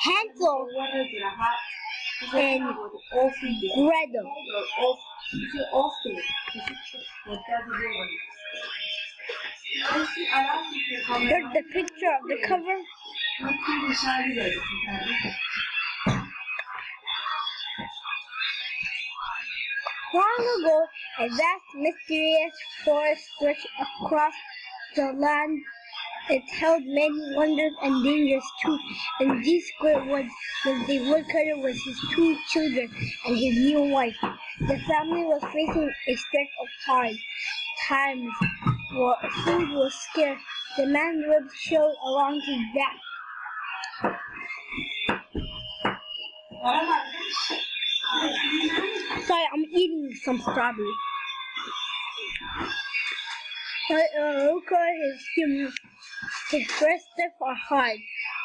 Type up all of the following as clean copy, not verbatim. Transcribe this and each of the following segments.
Hansel and Gretel. There's the picture of the cover. Long ago, a vast, mysterious forest stretched across the land. It held many wonders and dangers too. In these great woods lived a woodcutter with his 2 children and his new wife. The family was facing a stretch of hard times, for food was scarce. The man's ribs showed along his back. Sorry, I'm eating some strawberry. Look at his breast stiff or hard.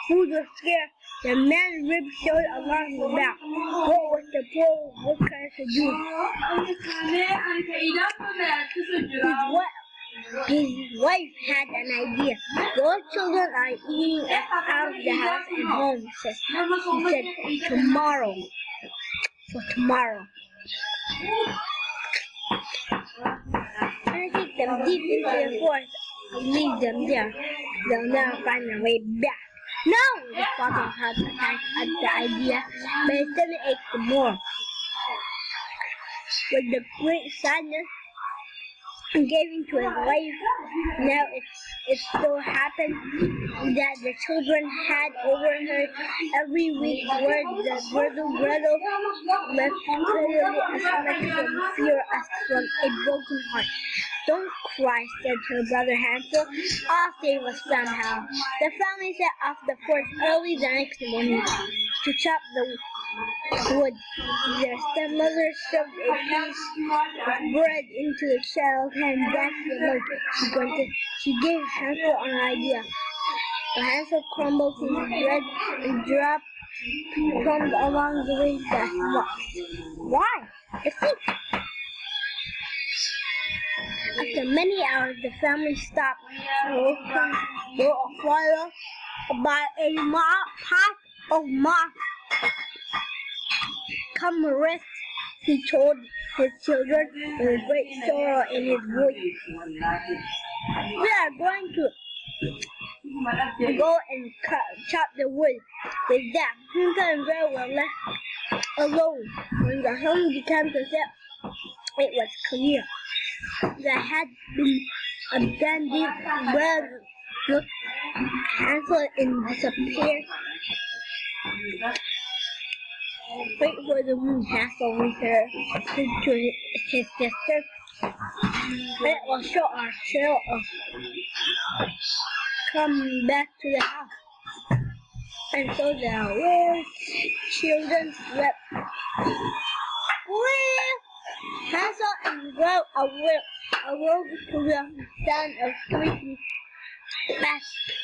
Food was scarce. The man's ribs showed along his back. What was the poor woodcutter to do? His wife had an idea. Your children are eating out of the house and home, she said. Tomorrow. For tomorrow. I take them deep into the forest and leave them there. They'll never find their way back. No! The father had attacked at the idea, but his stomach ached more. With the great sadness, he gave into his wife. Now it so happened that the children had overheard every week word that Gretel left clearly as much from fear as from a broken heart. Don't cry, said her brother Hansel. I'll save us somehow. The family set off the forest early the next morning to chop the wood. Their stepmother shoved a piece of bread into the child's hand. That's the milk. She gave Hansel an idea. But Hansel crumbled his bread and dropped crumbs along the way that he walked. Why? Think. After many hours, the family stopped and built a fire by a pot of moss. Come rest, he told his children with great sorrow in his voice. We are going to go and chop the wood. With that, Hansel and Gretel were left alone. When the sun began to set, it was clear. There had been a dandy well. Look, Hansel and disappeared. Wait for the moon, Hansel returned to his sister. It will show our trail of come back to the house. And so the little children slept. Hansel and Gretel awoke to the sound of squeaking.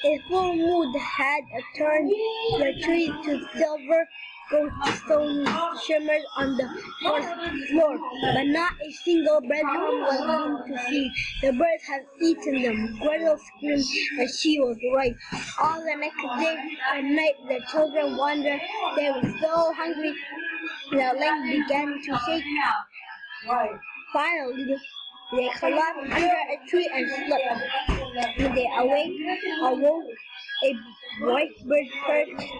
A full moon had turned the trees to silver. Goldstone shimmered on the forest floor, but not a single breadcrumb was seen to see. The birds had eaten them. Gretel screamed, and she was right. All the next day and night the children wandered. They were so hungry, their legs began to shake. Finally, they collapsed under a tree and slept. When they awoke, a white bird perched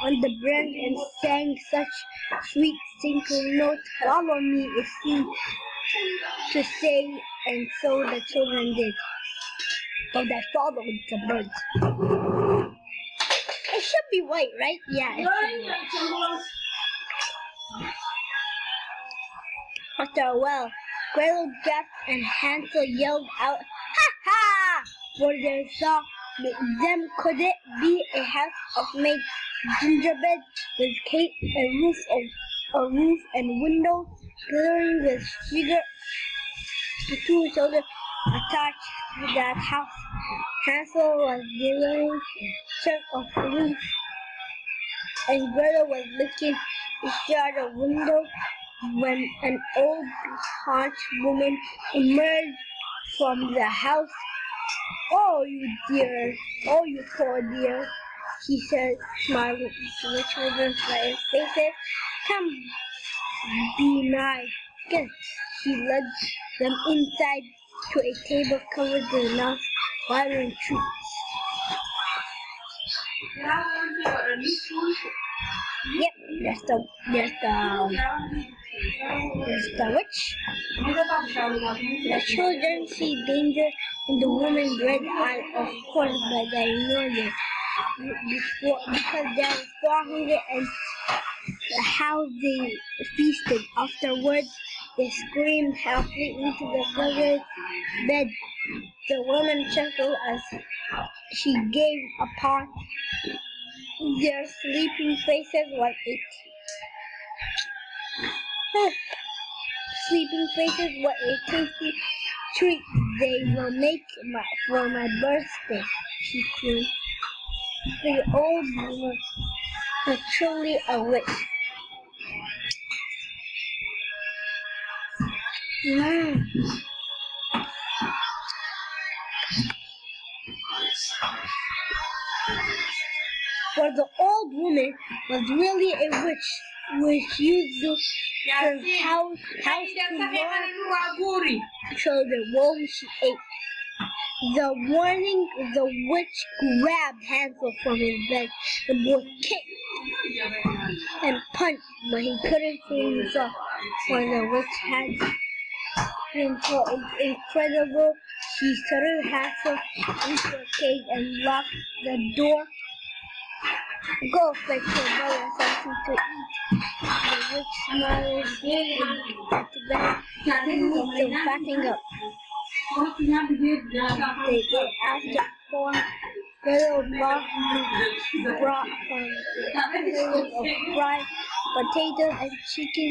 on the branch and sang such sweet tinkling notes. Follow me, it seemed to say, and so the children did. So they followed the birds. It should be white, right? Yeah, it should be white. After a while, Gretel gasped and Hansel yelled out, "Ha ha!" For they saw them. Could it be a house of made gingerbread with cake, a roof and windows glittering with sugar? The 2 children attached to that house. Hansel was dealing chunk of roof, and Gretel was looking inside the window when an old hunch woman emerged from the house. Oh, you poor dear, he said, smiling into the children's faces. Come, be my guest. He led them inside to a table covered with nuts, vibrant treats. Yep, there's the witch. The children see danger in the woman's red eye, of course, but they ignore it because they are so hungry and how they feasted. Afterwards, they screamed happily into the covered bed. The woman chuckled as she gave upon their sleeping faces what it sleeping faces what a tasty treat they will make for my birthday, she crooned. The old woman was truly a witch. For the old woman was really a witch, which used her house to lure children whom she ate. The morning, the witch grabbed Hansel from his bed. The boy kicked and punched, but he couldn't free himself, for the witch had been so incredible. She threw Hansel into a cage and locked the door. Go fetch your brother something to eat. The witch smiled at the bed and moved them backing up. They did after 4 little brought from fields of fried potatoes and chicken,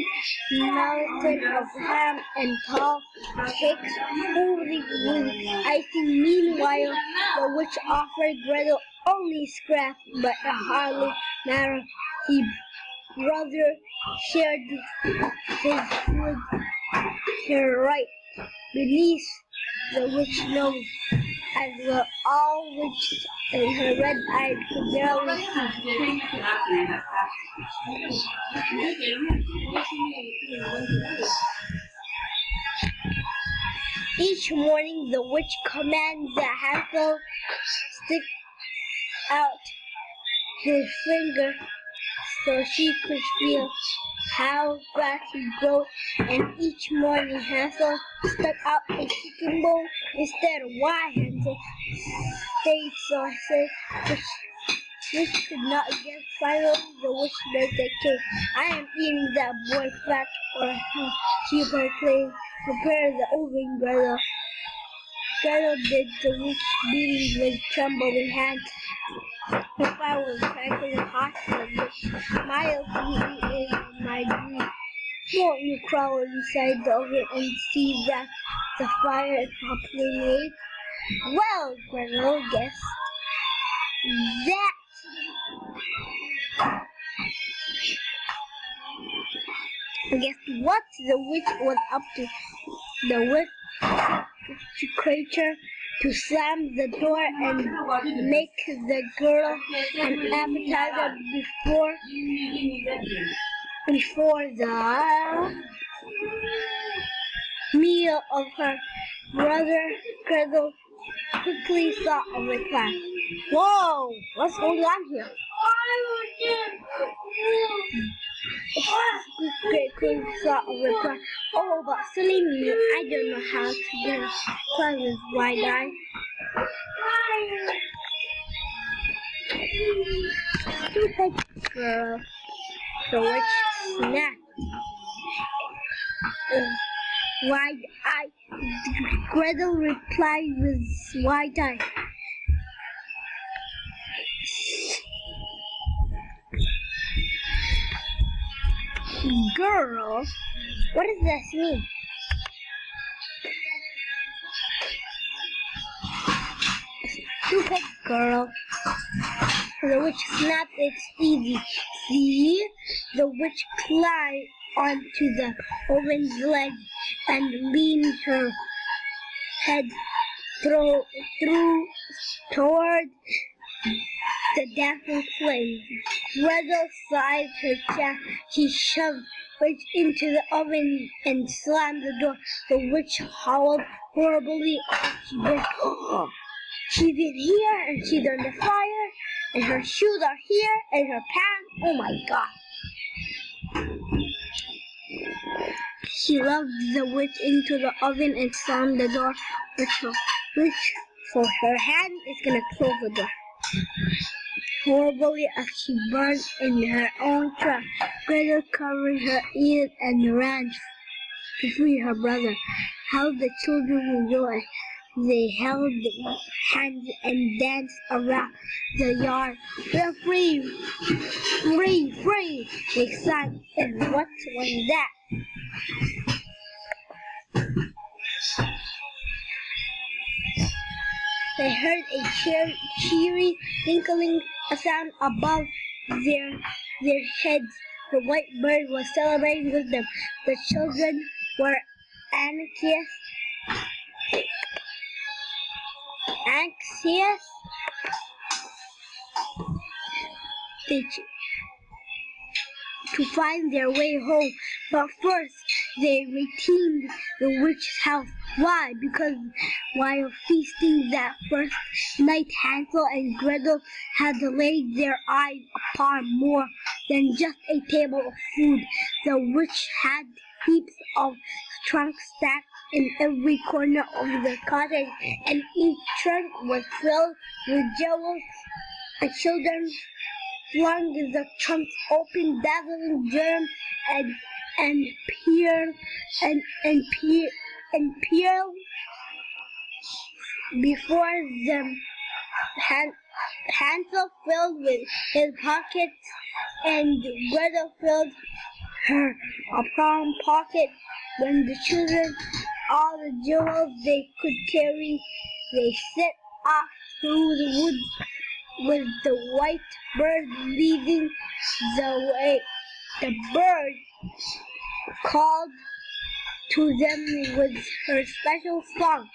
mountain of ham and tall cakes holding with icing. Meanwhile, the witch offered Gretel only scraps, but it hardly mattered. His brother shared his food here right beneath the witch nose, as well all witches and her red eyes could barely see. Each morning the witch commands that Hansel stick out his finger so she could feel how fast he grew, and each morning Hansel stuck out a chicken bone instead. Why Hansel stayed so safe, which could not guess. Finally, the witch birthday came. I am eating that boy fat, or she proclaimed. Prepare the oven, Gretel. Gretel did the witch beating with trembling hands. The fire was crackling hot, and the witch smiled to me in my dream. Won't you crawl inside the oven and see that the fire is properly made? Well, Gretel guessed that. Guess what the witch was up to? The witch creature to slam the door and make the girl an appetizer before the meal of her brother. Gretel quickly saw a reply. Whoa, what's going on here? Quickly saw a reply. Oh, but silly me, I don't know how to get across this wide eye. Stupid girl. The witch snapped. Wide eye. Gretel replied with wide eye. Girl, what does this mean? Stupid girl. The witch snapped. It's easy. See? The witch climbed onto the oven's ledge and leaned her head through toward the dancing flame. Gretel sighed her chest. She shoved it into the oven and slammed the door. The witch howled horribly. She went, oh, she's in here, and she's on the fire, and her shoes are here, and her pants. Oh my God. She lugged the witch into the oven and slammed the door, which for her hand is gonna close the door. Horribly as she burned in her own trap, Gretel covered her ears and ran to free her brother. How the children rejoiced! They held hands and danced around the yard. We're free! Free! Free! They sang. And what was that? They heard a cheery tinkling sound above their heads. The white bird was celebrating with them. The children were anxious to find their way home. But first, they redeemed the witch's house. Why? Because while feasting that first night, Hansel and Gretel had laid their eyes upon more than just a table of food. The witch had heaps of trunks stacked in every corner of the cottage, and each trunk was filled with jewels. The children flung the trunks open, dazzling germs and peeled before them. Hansel filled with his pockets, and Gretel filled her palm pocket. When the children all the jewels they could carry, they set off through the woods with the white bird leading the way. The bird called to them with her special song.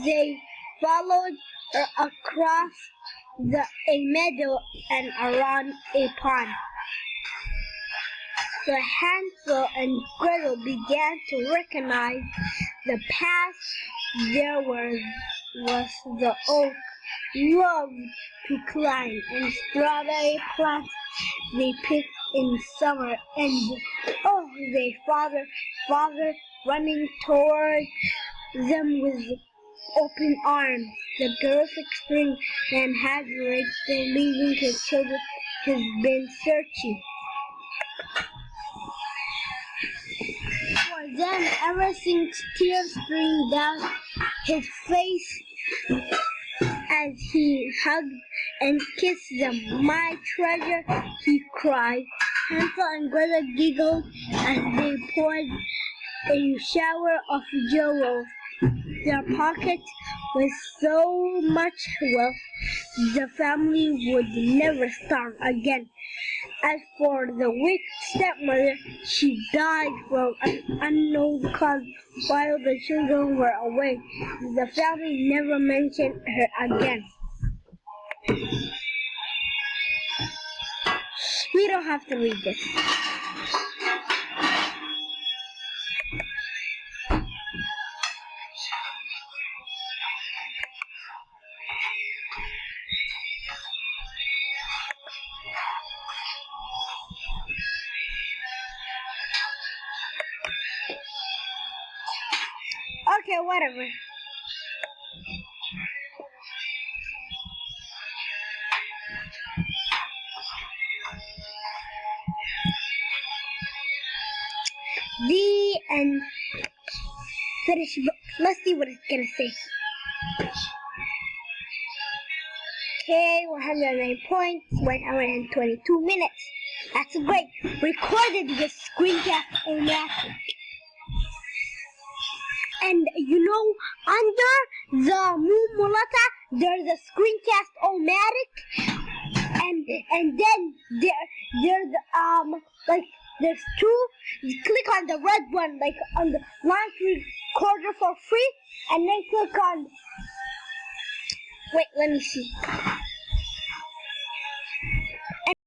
They followed her across a meadow and around a pond. So Hansel and Gretel began to recognize the path. There was the oak loved to climb, and strawberry plants they picked in summer, and their father running toward them with open arms. The girls exclaimed, and Hagrid, leaving his children, has been searching for them ever since. Tears streamed down his face as he hugged and kissed them. My treasure, he cried. Hansel and Gretel giggled as they poured a shower of jewels. Their pockets with so much wealth, the family would never starve again. As for the witch stepmother, she died from an unknown cause while the children were away. The family never mentioned her again. We don't have to read this. Okay, whatever. The end. Finish book. Let's see what it's gonna say. Okay, 109 points, 1 hour and 22 minutes. That's great. Recorded with Screencast-O-Matic. And you know, under the Moon Mulata, there's a Screencast-O-Matic, and then there's two. You click on the red one, like on the launch recorder for free, and then click on. Wait, let me see. And